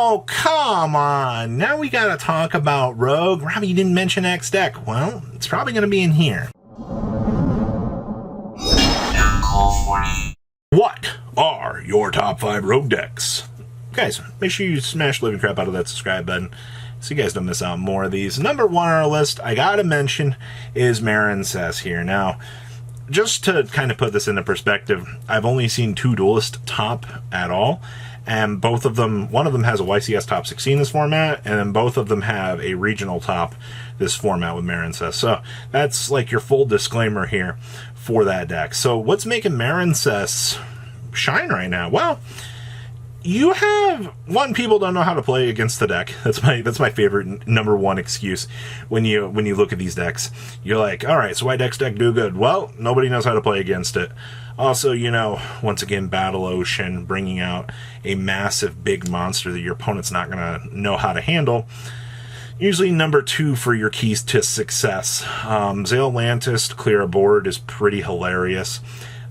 Oh, come on. Now we gotta talk about Rogue. Robbie, you didn't mention X deck. Well, it's probably gonna be in here. What are your top 5 Rogue decks? Guys, make sure you smash the living crap out of that subscribe button so you guys don't miss out on more of these. Number 1 on our list, I gotta mention, is Marincess here. Now, just to kind of put this into perspective, I've only seen 2 Duelist top at all, and both of them, one of them has a YCS top 16 this format, and then both of them have a regional top this format with Marincess. So that's like your full disclaimer here for that deck. So what's making Marincess shine right now? Well, you have one, people don't know how to play against the deck. That's my favorite number 1 excuse when you look at these decks. You're like, all right, so why deck do good? Well, nobody knows how to play against it. Also, you know, once again, Battle Ocean bringing out a massive big monster that your opponent's not gonna know how to handle. Usually number 2 for your keys to success. Xalantis to clear a board is pretty hilarious.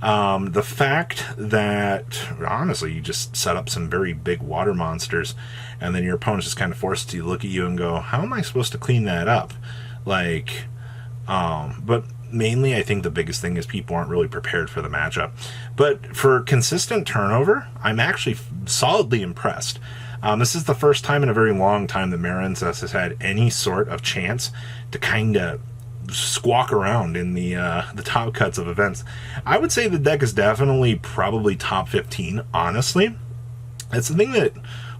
The fact that, honestly, you just set up some very big water monsters, and then your opponent's just kind of forced to look at you and go, how am I supposed to clean that up? Like, but mainly I think the biggest thing is people aren't really prepared for the matchup. But for consistent turnover, I'm actually solidly impressed. This is the first time in a very long time that Marincess has had any sort of chance to kind of squawk around in the top cuts of events. I would say the deck is definitely probably top 15, honestly. That's the thing that,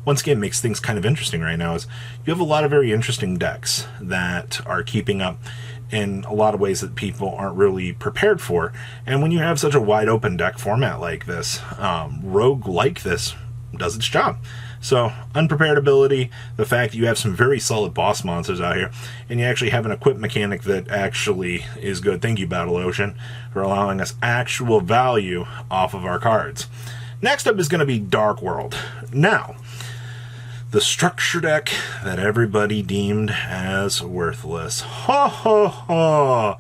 once again, makes things kind of interesting right now, is you have a lot of very interesting decks that are keeping up in a lot of ways that people aren't really prepared for. And when you have such a wide open deck format like this, Rogue like this does its job. So, unprepared ability, the fact that you have some very solid boss monsters out here, and you actually have an equip mechanic that actually is good. Thank you, Battle Ocean, for allowing us actual value off of our cards. Next up is going to be Dark World. Now, the structure deck that everybody deemed as worthless. Ho ho ho!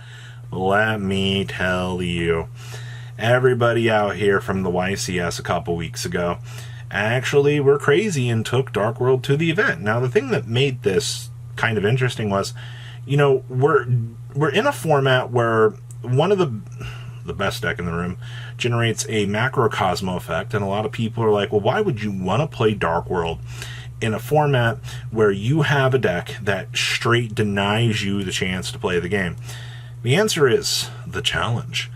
Let me tell you. Everybody out here from the YCS a couple weeks ago actually were crazy and took Dark World to the event. Now, the thing that made this kind of interesting was, you know, we're in a format where one of the best deck in the room generates a macrocosmo effect, and a lot of people are like, well, why would you want to play Dark World in a format where you have a deck that straight denies you the chance to play the game? The answer is the challenge.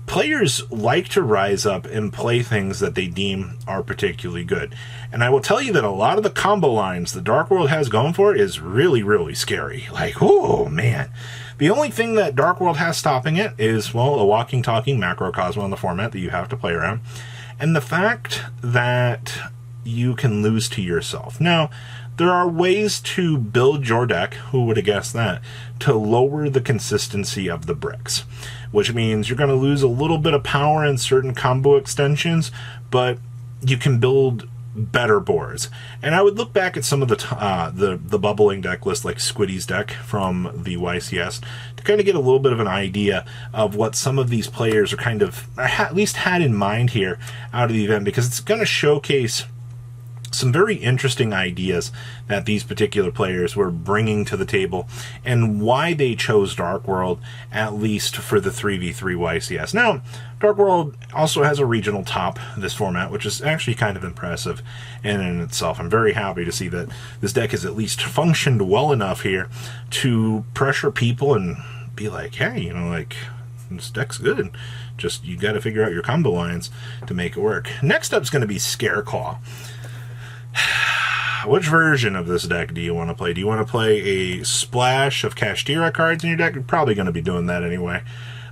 Players like to rise up and play things that they deem are particularly good. And I will tell you that a lot of the combo lines that Dark World has going for it is really, really scary. Like, oh, man. The only thing that Dark World has stopping it is, well, a walking, talking macrocosmo in the format that you have to play around. And the fact that you can lose to yourself. Now, there are ways to build your deck, who would have guessed that, to lower the consistency of the bricks, which means you're going to lose a little bit of power in certain combo extensions, but you can build better boards. And I would look back at some of the bubbling deck list, like Squiddy's deck from the YCS, to kind of get a little bit of an idea of what some of these players are kind of, at least had in mind here out of the event, because it's going to showcase some very interesting ideas that these particular players were bringing to the table and why they chose Dark World, at least for the 3v3 YCS. Now, Dark World also has a regional top this format, which is actually kind of impressive in itself. I'm very happy to see that this deck has at least functioned well enough here to pressure people and be like, hey, you know, like, this deck's good. Just, you got to figure out your combo lines to make it work. Next up is going to be Scareclaw. Which version of this deck do you want to play? Do you want to play a splash of Kashtira cards in your deck? You're probably going to be doing that anyway.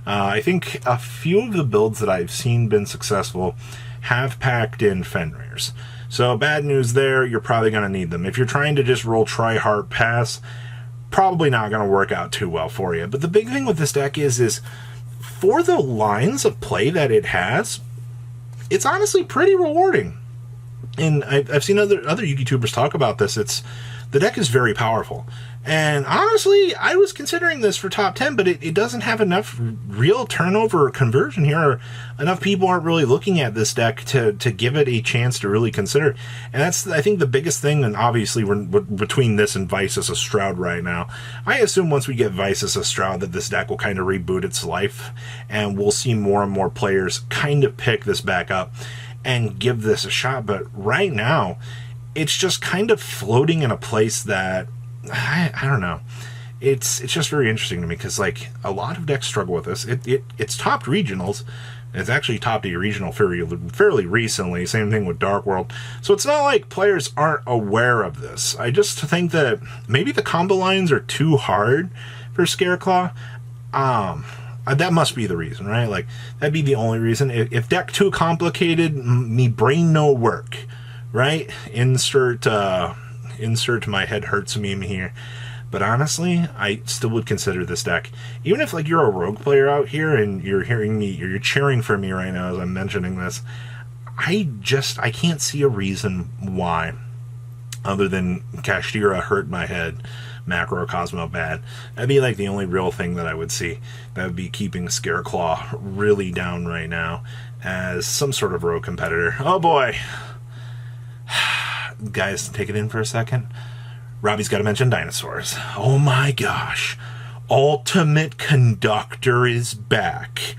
I think a few of the builds that I've seen been successful have packed in Fenrir's. So bad news there, you're probably going to need them. If you're trying to just roll try-hard pass, probably not going to work out too well for you. But the big thing with this deck is for the lines of play that it has, it's honestly pretty rewarding. And I've seen other YouTubers talk about this. The deck is very powerful. And honestly, I was considering this for top 10, but it doesn't have enough real turnover or conversion here. Or enough people aren't really looking at this deck to give it a chance to really consider. And that's, I think, the biggest thing. And obviously, we're between this and Vices of Stroud right now. I assume once we get Vices of Stroud that this deck will kind of reboot its life. And we'll see more and more players kind of pick this back up and give this a shot. But right now, it's just kind of floating in a place that I don't know. It's just very interesting to me because like a lot of decks struggle with this. It's topped regionals. It's actually topped a regional fairly recently. Same thing with Dark World. So it's not like players aren't aware of this. I just think that maybe the combo lines are too hard for Scareclaw. That must be the reason, right? Like that'd be the only reason. If deck too complicated, me brain no work, right? Insert my head hurts meme here. But honestly, I still would consider this deck. Even if like you're a rogue player out here and you're hearing me, you're cheering for me right now as I'm mentioning this, I can't see a reason why, other than Kashtira hurt my head, Macro Cosmo bad. That'd be like the only real thing that I would see that would be keeping Scareclaw really down right now as some sort of rogue competitor. Oh boy. Guys, take it in for a second. Robbie's got to mention dinosaurs. Oh my gosh. Ultimate Conductor is back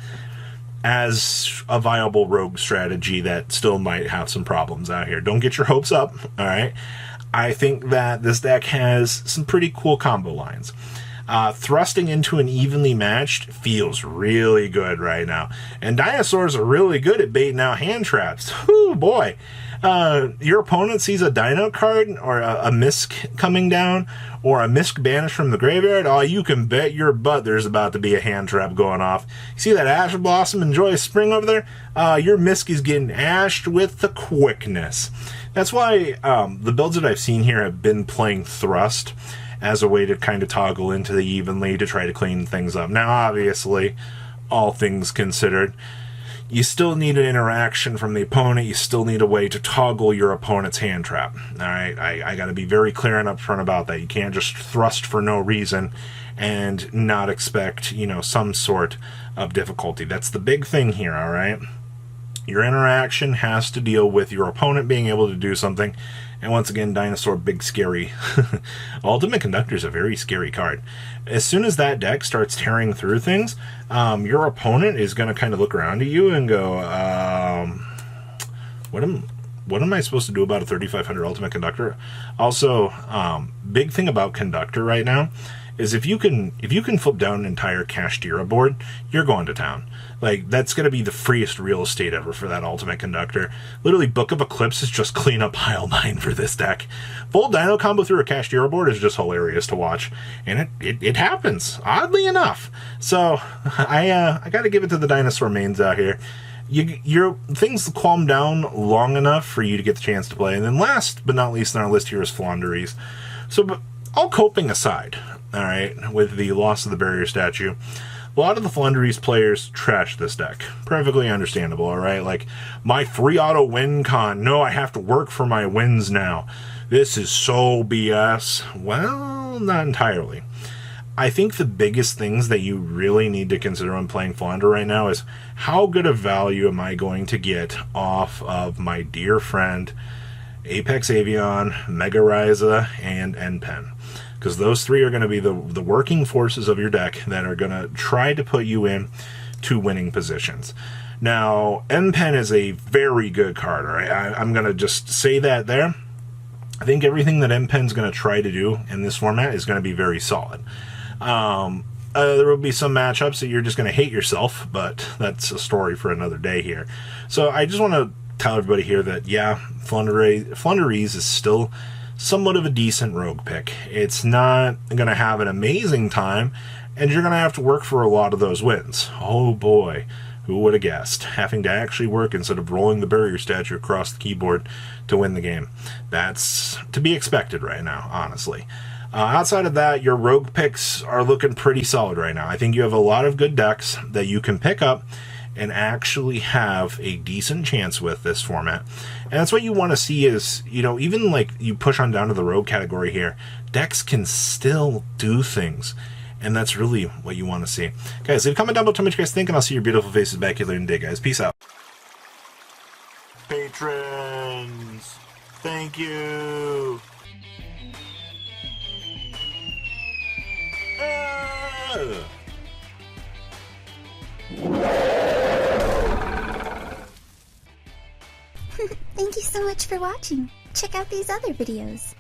as a viable rogue strategy that still might have some problems out here. Don't get your hopes up, all right? I think that this deck has some pretty cool combo lines. Thrusting into an evenly matched feels really good right now. And dinosaurs are really good at baiting out hand traps. Whoo, boy. Your opponent sees a dino card or a Misk coming down or a Misk banished from the graveyard. Oh, you can bet your butt there's about to be a hand trap going off. You see that Ash Blossom and Joyous Spring over there? Your Misk is getting ashed with the quickness. That's why the builds that I've seen here have been playing Thrust as a way to kind of toggle into the evenly to try to clean things up. Now, obviously, all things considered, you still need an interaction from the opponent. You still need a way to toggle your opponent's hand trap. All right, I got to be very clear and upfront about that. You can't just thrust for no reason and not expect, some sort of difficulty. That's the big thing here, all right? Your interaction has to deal with your opponent being able to do something. And once again, Dinosaur, big scary. Ultimate Conductor is a very scary card. As soon as that deck starts tearing through things, your opponent is going to kind of look around at you and go, what am I supposed to do about a 3500 Ultimate Conductor? Also, big thing about Conductor right now is if you can flip down an entire Kashtira board, you're going to town. Like, that's going to be the freest real estate ever for that Ultimate Conductor. Literally, Book of Eclipse is just clean up pile 9 for this deck. Full Dino combo through a Kashtira board is just hilarious to watch. And it happens, oddly enough. So, I got to give it to the Dinosaur mains out here. Your things calm down long enough for you to get the chance to play. And then last but not least on our list here is Floowandereeze. So, but all coping aside, all right, with the loss of the barrier statue, a lot of the Floowandereeze players trash this deck. Perfectly understandable, all right? Like, my free auto win con. No, I have to work for my wins now. This is so BS. Well, not entirely. I think the biggest things that you really need to consider when playing Flounder right now is how good a value am I going to get off of my dear friend Apex Avian, Mega Ryza, and NPen. Because those three are going to be the working forces of your deck that are going to try to put you in to winning positions. Now, NPen is a very good card, all right? I'm going to just say that there. I think everything that NPen's going to try to do in this format is going to be very solid. There will be some matchups that you're just going to hate yourself, but that's a story for another day here. So I just want to tell everybody here that, yeah, Floowandereeze is still somewhat of a decent rogue pick. It's not going to have an amazing time, and you're going to have to work for a lot of those wins. Oh boy, who would have guessed? Having to actually work instead of rolling the barrier statue across the keyboard to win the game. That's to be expected right now, honestly. Outside of that, your rogue picks are looking pretty solid right now. I think you have a lot of good decks that you can pick up and actually have a decent chance with this format. And that's what you want to see is, you know, even like you push on down to the rogue category here, decks can still do things. And that's really what you want to see. Guys, leave a comment down below, tell me what you guys think, and I'll see your beautiful faces back here later in the day, guys. Peace out. Patrons, thank you. Thank you so much for watching. Check out these other videos.